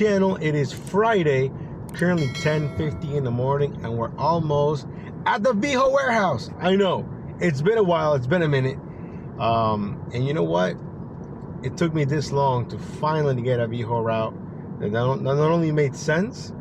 channel. It is Friday, currently 10:50 in the morning, and we're almost at the Veho Warehouse. I know, it's been a while, it's been a minute. And you know what? It took me this long to finally get a Veho route that not only made sense,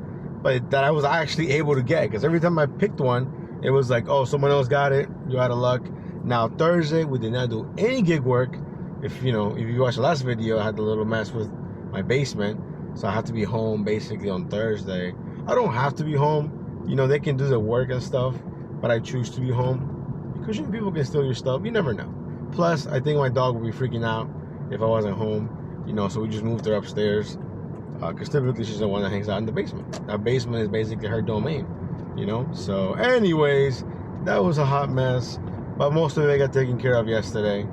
but that I was actually able to get. Because every time I picked one, it was like, oh, someone else got it, you're out of luck. Now Thursday, we did not do any gig work. If you watched the last video, I had a little mess with my basement, so I had to be home basically on Thursday. I don't have to be home, they can do the work and stuff, but I choose to be home because people can steal your stuff. You never know. Plus, I think my dog would be freaking out if I wasn't home, so we just moved her upstairs because typically she's the one that hangs out in the basement. That basement is basically her domain, So anyways, that was a hot mess, but most of it got taken care of yesterday.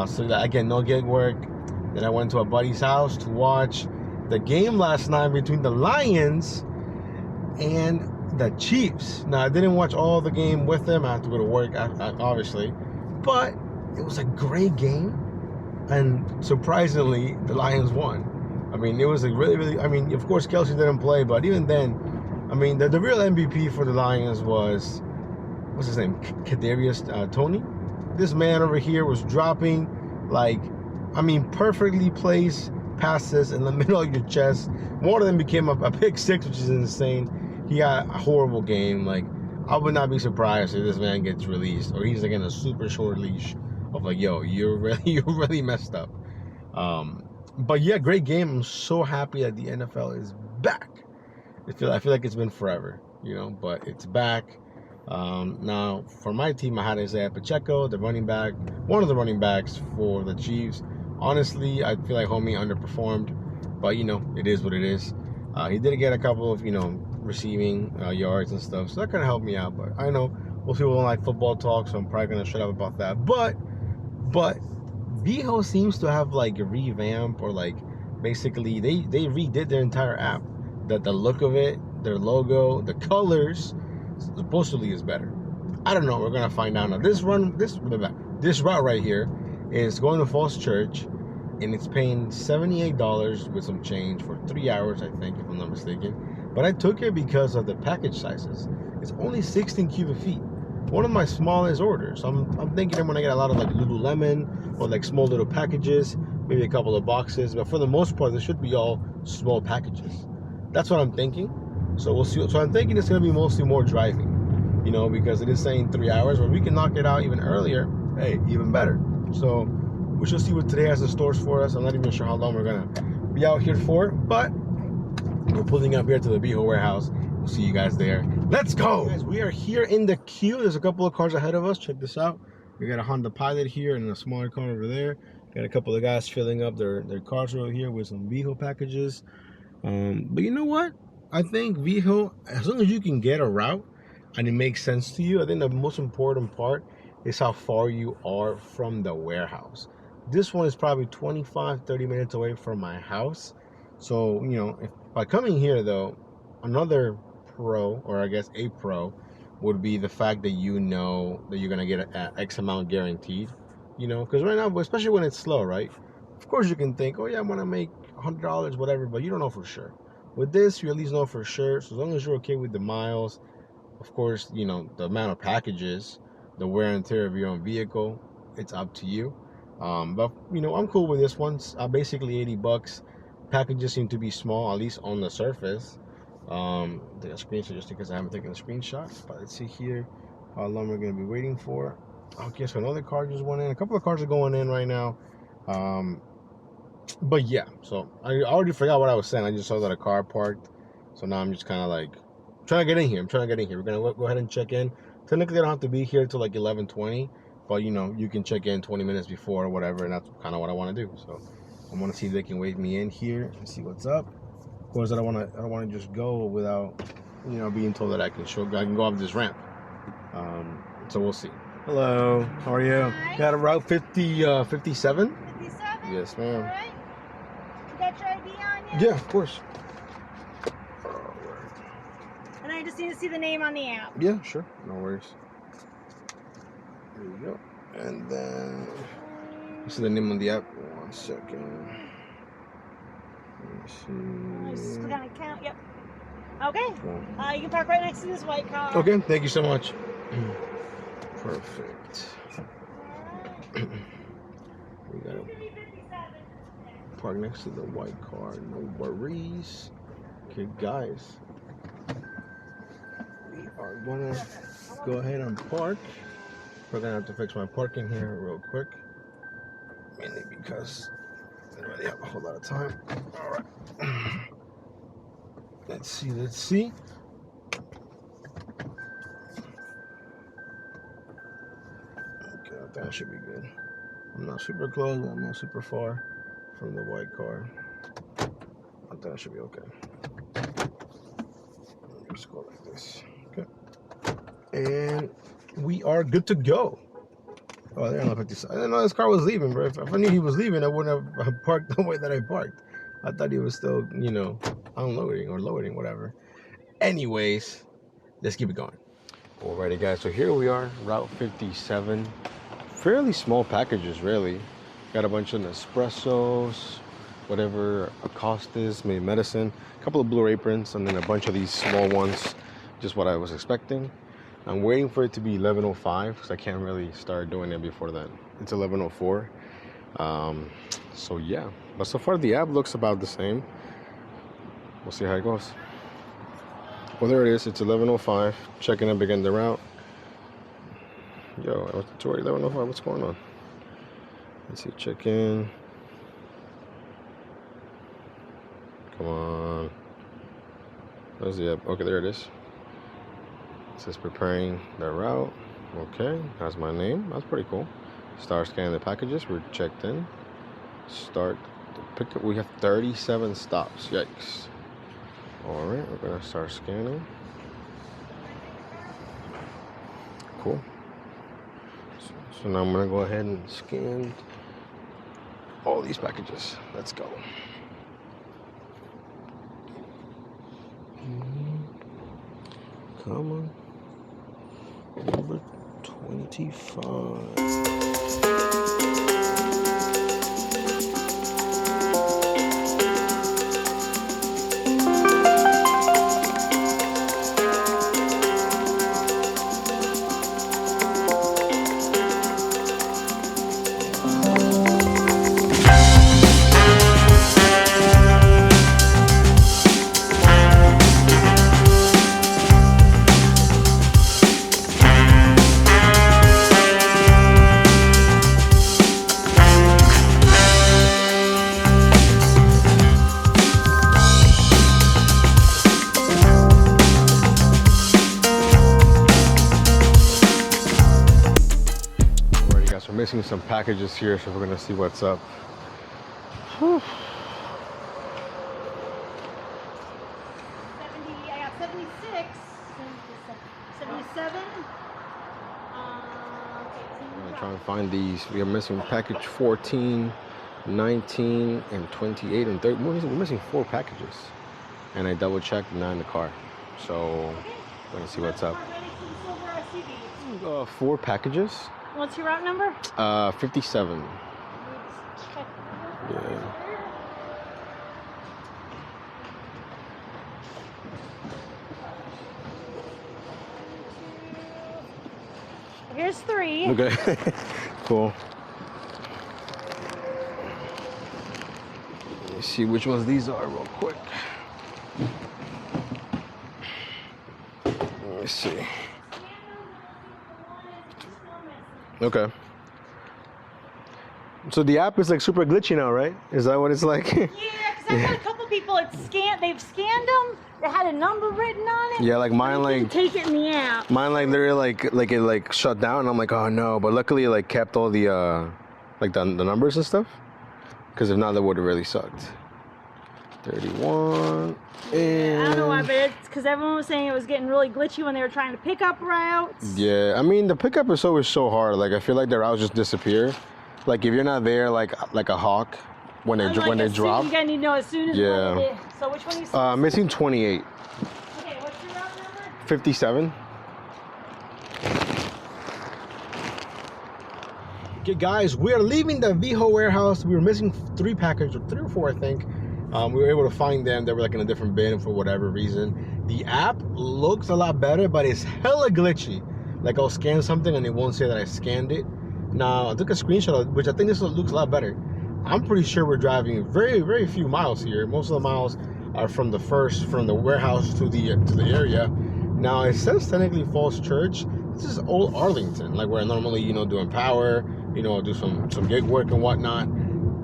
So that, again, no gig work. Then I went to a buddy's house to watch the game last night between the Lions and the Chiefs. Now, I didn't watch all the game with them. I had to go to work, obviously. But it was a great game. And surprisingly, the Lions won. I mean, it was a really, of course, Kelsey didn't play. But even then, the real MVP for the Lions was, what's his name? Kadarius Toney. This man over here was dropping, perfectly placed passes in the middle of your chest. One of them became a pick six, which is insane. He had a horrible game. I would not be surprised if this man gets released, or he's in a super short leash of yo, you're really messed up. But yeah, great game. I'm so happy that the NFL is back. I feel like it's been forever, but it's back. Now, for my team, I had Isaiah Pacheco, the running back, one of the running backs for the Chiefs. Honestly, I feel like homie underperformed, but it is what it is. He did get a couple of receiving yards and stuff, so that kind of helped me out. But I know most people don't like football talk, so I'm probably gonna shut up about that. But Veho seems to have a revamp, or basically they redid their entire app. The look of it, their logo, the colors, supposedly is better. I don't know. We're gonna find out. Now this route right here is going to Falls Church, and it's paying $78 with some change for 3 hours, I think, if I'm not mistaken. But I took it because of the package sizes. It's only 16 cubic feet. One of my smallest orders. I'm thinking I'm gonna get a lot of Lululemon or small little packages, maybe a couple of boxes. But for the most part, they should be all small packages. That's what I'm thinking. So we'll see. So I'm thinking it's gonna be mostly more driving, because it is saying 3 hours, but we can knock it out even earlier. Hey, even better. So we shall see what today has in stores for us. I'm not even sure how long we're gonna be out here for, but we're pulling up here to the Veho Warehouse. We'll see you guys there. Let's go! Guys, we are here in the queue. There's a couple of cars ahead of us. Check this out. We got a Honda Pilot here and a smaller car over there. Got a couple of guys filling up their cars over here with some Veho packages. But you know what? I think Veho, as long as you can get a route and it makes sense to you, I think the most important part is how far you are from the warehouse. This one is probably 25-30 minutes away from my house. So, if by coming here though, another pro, or I guess a pro, would be the fact that that you're gonna get an X amount guaranteed. Because right now, especially when it's slow, right? Of course you can think, oh yeah, I'm gonna make $100, whatever, but you don't know for sure. With this, you at least know for sure. So as long as you're okay with the miles, of course, the amount of packages, the wear and tear of your own vehicle, it's up to you. But I'm cool with this one. Basically $80. Packages seem to be small, at least on the surface. Take a screenshot just because I haven't taken a screenshot. But let's see here how long we're gonna be waiting for. Okay, so another car just went in. A couple of cars are going in right now. But yeah, so I already forgot what I was saying. I just saw that a car parked, so now I'm just kind of trying to get in here. We're gonna go ahead and check in. Technically, I don't have to be here till 11:20, but you can check in 20 minutes before or whatever, and that's kind of what I want to do. So I want to see if they can wait me in here and see what's up. Of course, I don't want to just go without being told that I can go up this ramp. So we'll see. Hello, how are you? Hi. Got a route 57? 57? Yes, ma'am. All right. You got your ID on you? Yeah, of course. And I just need to see the name on the app. Yeah, sure. No worries. There you go. And then, this is the name on the app. 1 second. Just click on account. Yep. Okay. You can park right next to this white car. Okay, thank you so much. Perfect. We gotta park next to the white car. No worries. Okay, guys. We are gonna go ahead and park. We're gonna have to fix my parking here real quick. Mainly because I don't really have a whole lot of time. Alright. Let's see. Okay, that should be good. I'm not super close, but I'm not super far from the white car. I think that should be okay. Just go like this. Okay. And we are good to go. Oh, they're on 57. I didn't know this car was leaving, bro. If I knew he was leaving, I wouldn't have parked the way that I parked. I thought he was still, unloading or loading, whatever. Anyways, let's keep it going. Alrighty, guys. So here we are, Route 57. Fairly small packages, really. Got a bunch of Nespressos, whatever Acostas, maybe medicine, a couple of Blue Aprons, and then a bunch of these small ones. Just what I was expecting. I'm waiting for it to be 11:05 because I can't really start doing it before that. It's 11:04. So yeah, but so far the app looks about the same. We'll see how it goes. Well, there it is. It's 11:05. Checking up again the route. Yo, it's already 11:05. What's going on? Let's see. Check in. Come on. Where's the app? Okay, there it is. It says preparing the route. Okay, that's my name. That's pretty cool. Start scanning the packages. We're checked in. Start the pickup. We have 37 stops. Yikes. Alright, we're gonna start scanning. Cool. So now I'm gonna go ahead and scan all these packages. Let's go. Come on. Number 25. Missing some packages here, so we're gonna see what's up. Whew. 70, I got 76, 77. I'm gonna try and find these. We are missing package 14, 19, and 28, and 30. We're missing 4 packages. And I double checked, not in the car. So, we're gonna see what's up. 4 packages. What's your route number? 57. Yeah. Here's 3. Okay. Cool. Let me see which ones these are real quick. Let me see. Okay. So the app is like super glitchy now, right? Is that what it's like? Yeah, because I've had a couple people they've scanned them. They had a number written on it. Yeah, like mine, like take it in the app. Mine, like literally, like it shut down. And I'm like, oh no! But luckily, it like kept all the like the numbers and stuff. Because if not, that would have really sucked. 31. And I don't know why, but it's because everyone was saying it was getting really glitchy when they were trying to pick up routes. Yeah, I mean the pickup is always so hard. Like I feel like the routes just disappear. Like if you're not there, like a hawk, when they drop. You gotta need to know as soon as. Yeah. So which one you? Missing 28. Okay, what's your route number? 57. Okay, guys, we are leaving the Veho Warehouse. We were missing 3 packages, or 3 or 4, I think. We were able to find them. They were like in a different bin for whatever reason. The app looks a lot better, but it's hella glitchy. Like I'll scan something and it won't say that I scanned it. Now I took a screenshot of, which I think this looks a lot better. I'm pretty sure we're driving very, very few miles here. Most of the miles are from the warehouse to the area. Now it says technically Falls Church. This is old Arlington, like where I normally, you know, doing power, you know, do some gig work and whatnot.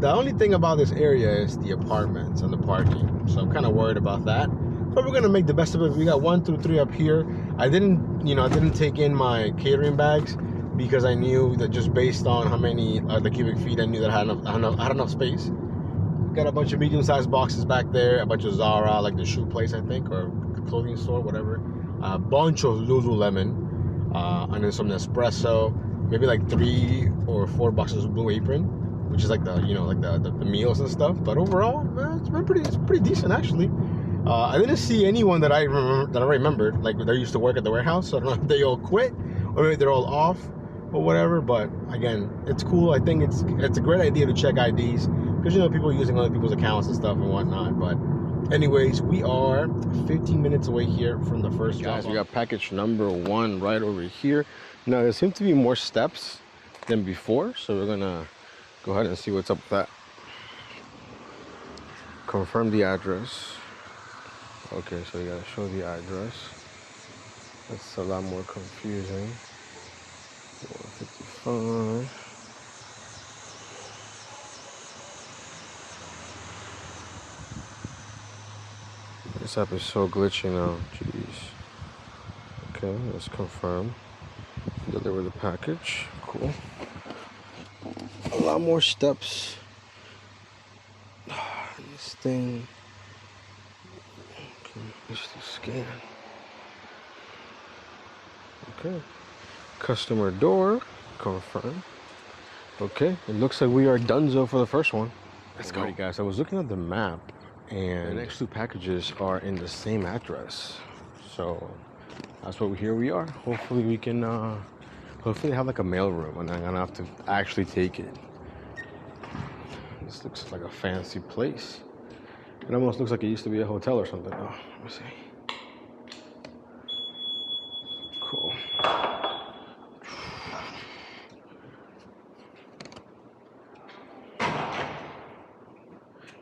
The only thing about this area is the apartments and the parking. So I'm kind of worried about that. But we're gonna make the best of it. We got 1 through 3 up here. I didn't take in my catering bags because I knew that just based on how many the cubic feet, I knew that I had enough space. Got a bunch of medium-sized boxes back there, a bunch of Zara, like the shoe place I think, or clothing store, whatever. A bunch of Lululemon. And then some Nespresso, maybe like 3 or 4 boxes of Blue Apron, which is like the the meals and stuff. But overall, it's pretty decent actually. I didn't see anyone that I remembered, like that used to work at the warehouse. So I don't know if they all quit or maybe they're all off or whatever. But again, it's cool. I think it's a great idea to check IDs because, you know, people are using other people's accounts and stuff and whatnot. But anyways, we are 15 minutes away here from the first drop. Guys, we got package number 1 right over here. Now, there seem to be more steps than before, so we're gonna go ahead and see what's up with that. Confirm the address. Okay, so you gotta show the address. That's a lot more confusing. 155. This app is so glitchy now, jeez. Okay, let's confirm. Deliver the package, cool. A lot more steps. This thing. Okay, just to scan. Okay. Customer door, confirm. Okay, it looks like we are donezo for the first one. Let's go. Alright guys, I was looking at the map and the next 2 packages are in the same address. So that's what here we are. Hopefully we can hopefully have like a mail room and I'm gonna have to actually take it. This looks like a fancy place. It almost looks like it used to be a hotel or something. Oh, let me see. Cool.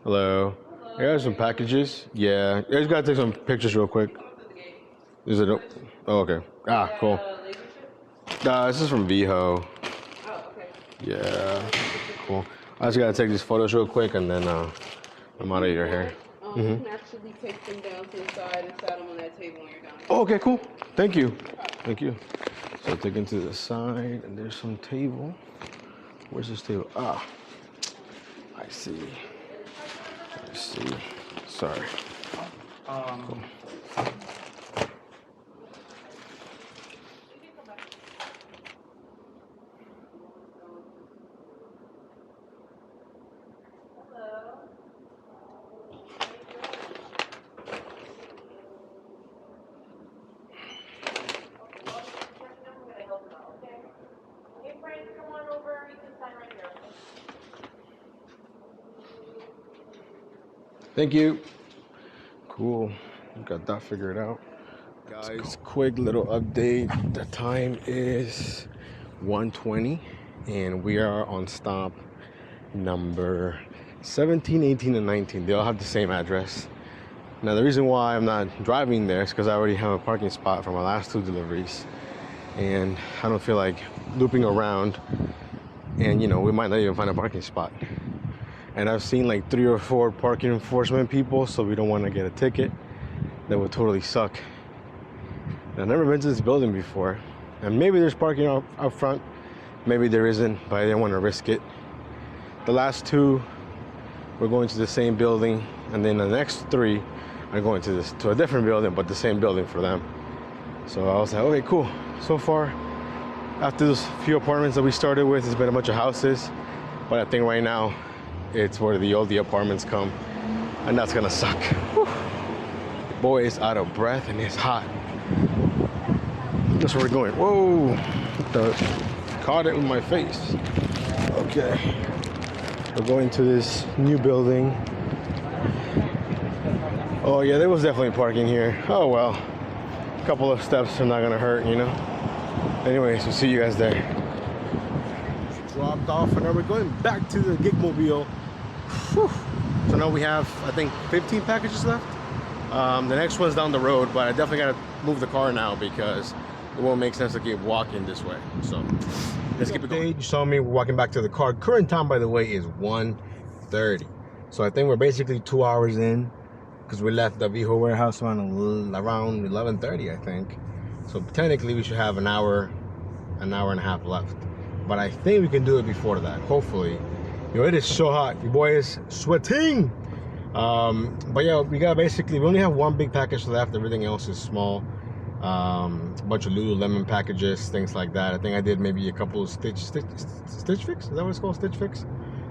Hello. I got some packages. Yeah. I just gotta take some pictures real quick. Is it? Oh, okay. Ah, cool. This is from Veho. Oh, okay. Yeah. Cool. I just gotta take these photos real quick and then I'm out of your hair. You can actually take them down to the side and set them on that table when you're done. Oh, okay, cool. Thank you. Thank you. So take them to the side and there's some table. Where's this table? Ah. I see. I see. Sorry. Cool. Thank you. Cool. Got that figured out. Guys, quick little update. The time is 1:20 and we are on stop number 17, 18, and 19. They all have the same address. Now the reason why I'm not driving there is because I already have a parking spot for my last 2 deliveries. And I don't feel like looping around and, you know, we might not even find a parking spot. And I've seen like 3 or 4 parking enforcement people, so we don't want to get a ticket. That would totally suck. I've never been to this building before. And maybe there's parking up front, maybe there isn't, but I didn't want to risk it. The last 2, we're going to the same building, and then the next 3 are going to a different building, but the same building for them. So I was like, okay, cool. So far, after those few apartments that we started with, it's been a bunch of houses, but I think right now, it's where the oldie apartments come, and that's gonna suck. Whew. The boy is out of breath and it's hot. That's where we're going. Whoa! Caught it with my face. Okay. We're going to this new building. Oh yeah, there was definitely parking here. Oh well, a couple of steps are not gonna hurt, you know. Anyways, we'll see you guys there. Dropped off, and now we're going back to the Gigmobile. Whew. So now we have, I think, 15 packages left. The next one's down the road, but I definitely gotta move the car now because it won't make sense to keep walking this way. So let's keep it going. You saw me walking back to the car. Current time, by the way, is 1:30. So I think we're basically 2 hours in, because we left the Veho Warehouse around 11:30, I think. So technically we should have an hour and a half left. But I think we can do it before that, hopefully. You know, it is so hot. Your boy is sweating. But yeah, we only have one big package left. Everything else is small. A bunch of Lululemon packages, things like that. I think I did maybe a couple of Stitch Fix? Is that what it's called? Stitch Fix?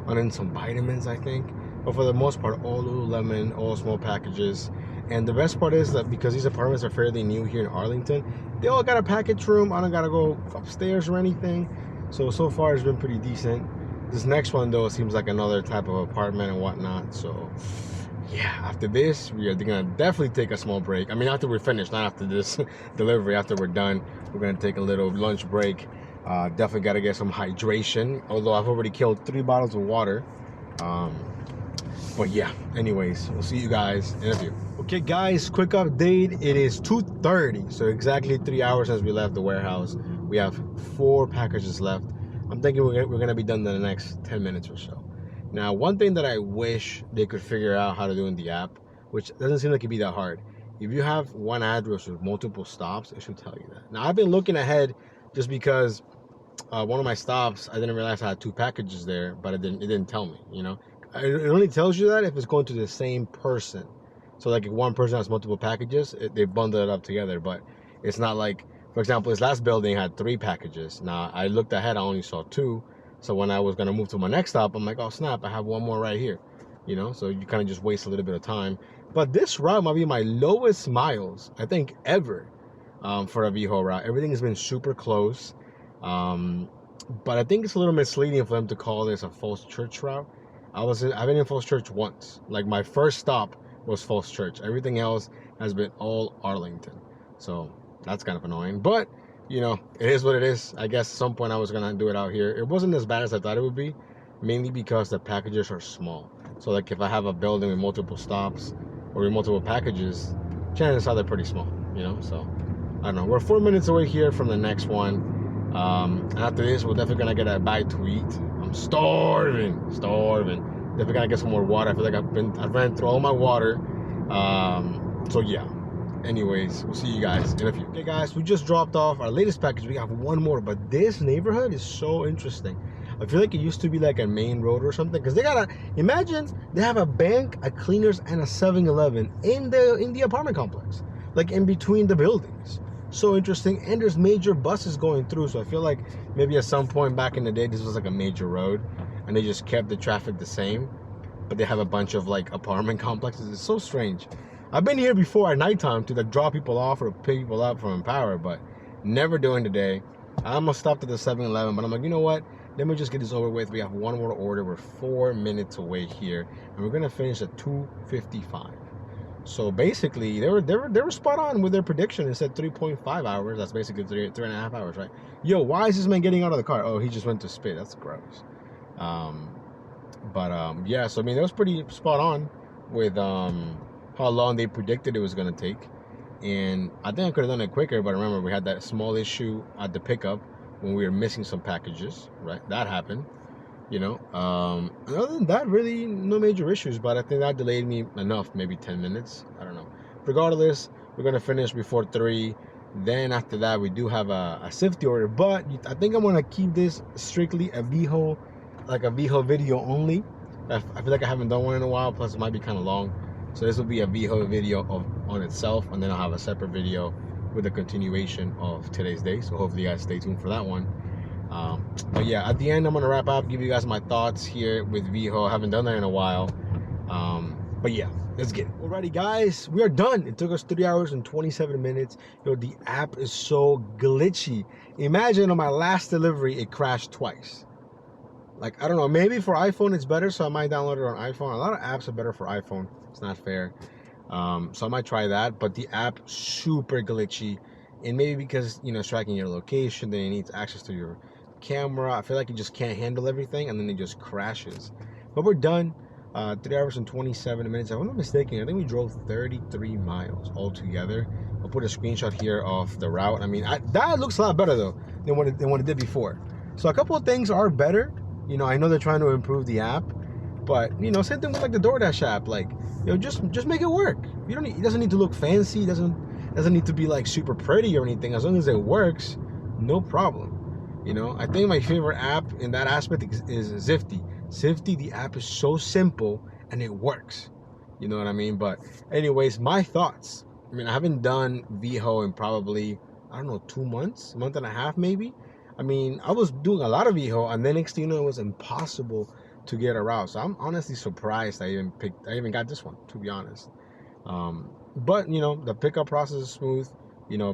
And then some vitamins, I think. But for the most part, all Lululemon, all small packages. And the best part is that because these apartments are fairly new here in Arlington, they all got a package room. I don't gotta go upstairs or anything. So far it's been pretty decent. This next one though seems like another type of apartment and whatnot. So yeah, after this, we are gonna definitely take a small break. I mean, after we're finished, not after this delivery. After we're done, we're gonna take a little lunch break. Definitely gotta get some hydration. Although I've already killed 3 bottles of water. But yeah, anyways, we'll see you guys in a few. Okay guys, quick update. It is 2:30, so exactly 3 hours since we left the warehouse. We have 4 packages left. I'm thinking we're gonna be done in the next 10 minutes or so. Now, one thing that I wish they could figure out how to do in the app, which doesn't seem like it'd be that hard. If you have one address with multiple stops, it should tell you that. Now, I've been looking ahead just because one of my stops, I didn't realize I had 2 packages there, but it didn't tell me, you know. It only tells you that if it's going to the same person. So like if one person has multiple packages, they bundle it up together. But it's not like, for example, this last building had 3 packages. Now I looked ahead, I only saw 2. So when I was gonna move to my next stop, I'm like, oh snap, I have one more right here. You know, so you kind of just waste a little bit of time. But this route might be my lowest miles, I think, ever for a Veho route. Everything has been super close. But I think it's a little misleading for them to call this a Falls Church route. I've been in Falls Church once. Like my first stop was Falls Church. Everything else has been all Arlington. So that's kind of annoying. But, you know, it is what it is. I guess at some point I was going to do it out here. It wasn't as bad as I thought it would be. Mainly because the packages are small. So like if I have a building with multiple stops or with multiple packages, chances are they're pretty small, you know. So I don't know. We're 4 minutes away here from the next one. And after this, we're definitely going to get a bite to eat. I'm starving. Definitely gotta get some more water. I feel like I've ran through all my water. So yeah. Anyways, we'll see you guys in a few. Okay guys, we just dropped off our latest package. We have one more, but this neighborhood is so interesting. I feel like it used to be like a main road or something, because imagine they have a bank, a cleaners, and a 7-Eleven in the apartment complex, like in between the buildings. So interesting. And there's major buses going through, so I feel like maybe at some point back in the day this was like a major road and they just kept the traffic the same, but they have a bunch of like apartment complexes. It's so strange. I've been here before at nighttime to like drop people off or pick people up from Empower, but never during the day. I almost stopped at the 7-Eleven, but I'm like, you know what, let me just get this over with. We have one more order. We're 4 minutes away here, and we're gonna finish at 2:55. So basically, they were spot on with their prediction. It said 3.5 hours. That's basically 3.5 hours, right? Yo, why is this man getting out of the car? Oh, he just went to spit. That's gross. Yeah. So I mean, that was pretty spot on with how long they predicted it was gonna take. And I think I could have done it quicker, but remember we had that small issue at the pickup when we were missing some packages, right? That happened. You know, other than that, really no major issues, but I think that delayed me enough, maybe 10 minutes. I don't know. Regardless, we're going to finish before 3. Then after that, we do have a safety order, but I think I'm going to keep this strictly a Veho video only. I feel like I haven't done one in a while, plus it might be kind of long. So this will be a Veho video on itself, and then I'll have a separate video with a continuation of today's day. So hopefully you guys stay tuned for that one. But yeah, at the end, I'm gonna wrap up, give you guys my thoughts here with Veho. I haven't done that in a while. But yeah, let's get it. Alrighty guys, we are done. It took us 3 hours and 27 minutes. Yo, the app is so glitchy. Imagine on my last delivery, it crashed twice. Like, I don't know, maybe for iPhone it's better, so I might download it on iPhone. A lot of apps are better for iPhone. It's not fair. So I might try that. But the app super glitchy, and maybe because it's tracking your location, then it needs access to your camera. I feel like it just can't handle everything, and then it just crashes. But we're done. 3 hours and 27 minutes. If I'm not mistaken, I think we drove 33 miles altogether. I'll put a screenshot here of the route. I mean, that looks a lot better though than what it did before. So a couple of things are better. I know they're trying to improve the app, but same thing with like the DoorDash app. Like, just make it work. It doesn't need to look fancy. It doesn't need to be like super pretty or anything. As long as it works, no problem. I think my favorite app in that aspect is Zifty. Zifty, the app is so simple and it works. You know what I mean? But anyways, my thoughts. I mean, I haven't done Veho in probably, I don't know, 2 months, a month and a half maybe. I mean, I was doing a lot of Veho, and then next thing you know, it was impossible to get a route. So I'm honestly surprised I even got this one, to be honest. But the pickup process is smooth.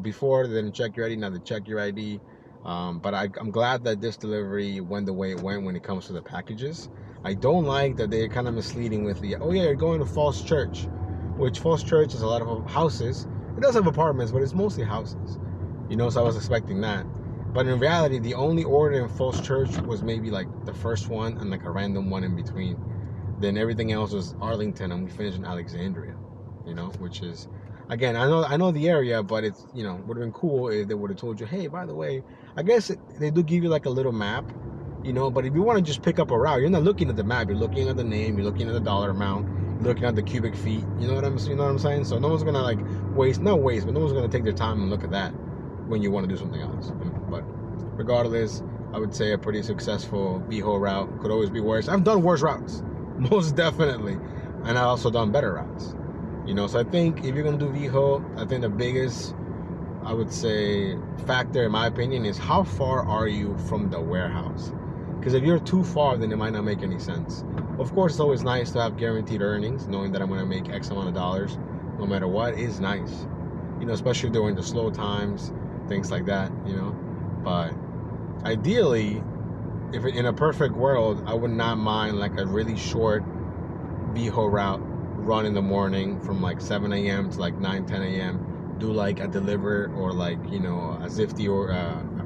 Before they didn't check your ID, now they check your ID. But I'm glad that this delivery went the way it went when it comes to the packages. I don't like that they're kind of misleading with the, oh yeah, you're going to Falls Church, which Falls Church is a lot of houses. It does have apartments, but it's mostly houses. So I was expecting that. But in reality, the only order in Falls Church was maybe like the first one and like a random one in between. Then everything else was Arlington, and we finished in Alexandria, which is, again, I know the area, but it's, would have been cool if they would have told you, hey, by the way, I guess they do give you like a little map, but if you want to just pick up a route, you're not looking at the map, you're looking at the name, you're looking at the dollar amount, you're looking at the cubic feet, you know what I'm saying? So no one's gonna like not waste, but no one's gonna take their time and look at that when you want to do something else. But regardless, I would say a pretty successful Veho route. Could always be worse. I've done worse routes, most definitely, and I've also done better routes. So I think if you're gonna do Veho, I think the biggest, I would say, factor in my opinion is how far are you from the warehouse? Because if you're too far, then it might not make any sense. Of course, it's always nice to have guaranteed earnings, knowing that I'm gonna make X amount of dollars, no matter what, is nice. Especially during the slow times, things like that. But ideally, if in a perfect world, I would not mind like a really short Veho route, run in the morning from like 7 a.m. to like 9, 10 a.m. Do like a deliver or like, a Zifty or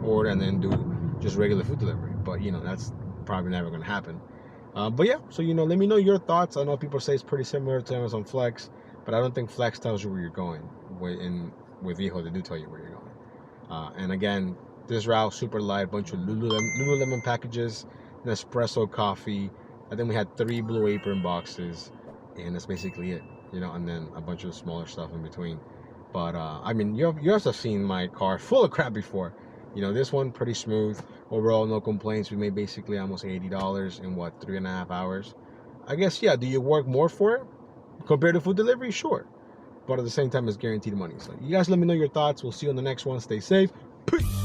order, and then do just regular food delivery. But, that's probably never going to happen. But yeah, so, let me know your thoughts. I know people say it's pretty similar to Amazon Flex, but I don't think Flex tells you where you're going. With Veho, they do tell you where you're going. And again, this route, super light, bunch of Lululemon packages, an espresso coffee. I think we had 3 Blue Apron boxes, and that's basically it, and then a bunch of smaller stuff in between. But I mean, you also seen my car full of crap before. This one pretty smooth overall, no complaints. We made basically almost $80 in 3.5 hours. I guess, yeah. Do you work more for it compared to food delivery? Sure, but at the same time, it's guaranteed money. So you guys let me know your thoughts. We'll see you on the next one. Stay safe. Peace.